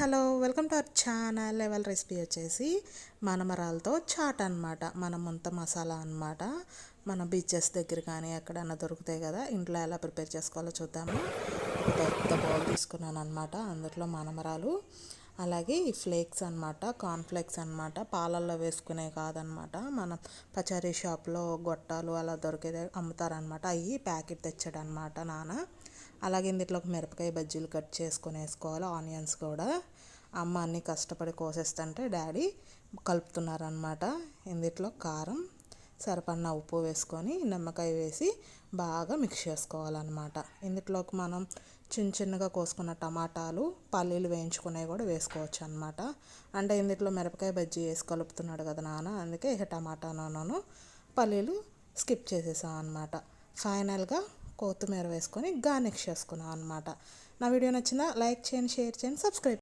Hello welcome to our channel. Level recipe వచ్చేసి మనమరాలతో chat అనమాట. మన ముంత మసాలా అనమాట. మన బీచెస్ దగ్గర కానీ ఎక్కడైనా దొరుకుతాయి కదా, ఇంట్లో ఎలా ప్రిపేర్ చేసుకోవాలో చూద్దాము. ఒక పెద్ద బౌల్ తీసుకున్నాను అనమాట. అందులో మనమరాలు, అలాగే ఈ ఫ్లేక్స్ అనమాట, కార్న్ఫ్లేక్స్ అనమాట. పాలల్లో వేసుకునే కాదనమాట, మనం పచారీ షాప్లో గొట్టాలు అలా దొరికేది అమ్ముతారనమాట. అవి ప్యాకెట్ తెచ్చాడనమాట నాన్న. అలాగే ఇందులోకి మిరపకాయ బజ్జీలు కట్ చేసుకొని వేసుకోవాలి, ఆనియన్స్ కూడా. అమ్మ అన్నీ కష్టపడి కోసేస్తుంటే డాడీ కలుపుతున్నారనమాట. ఇందులో కారం, సరిపడిన ఉప్పు వేసుకొని నిమ్మకాయ వేసి బాగా మిక్స్ చేసుకోవాలన్నమాట. ఇందులోకి మనం చిన్న చిన్నగా కోసుకున్న టమాటాలు, పల్లీలు వేయించుకునేవి కూడా వేసుకోవచ్చు అనమాట. అంటే ఇందులో మిరపకాయ బజ్జీ వేసి కలుపుతున్నాడు కదా నాన్న, అందుకే టమాటాను పల్లీలు స్కిప్ చేసేసాం అనమాట. ఫైనల్గా కొత్తిమీర వేసుకొని గార్నిష్ చేసుకున్నాం అనమాట. నా వీడియో నచ్చిందా? లైక్ చేయండి, షేర్ చేయండి, సబ్స్క్రైబ్.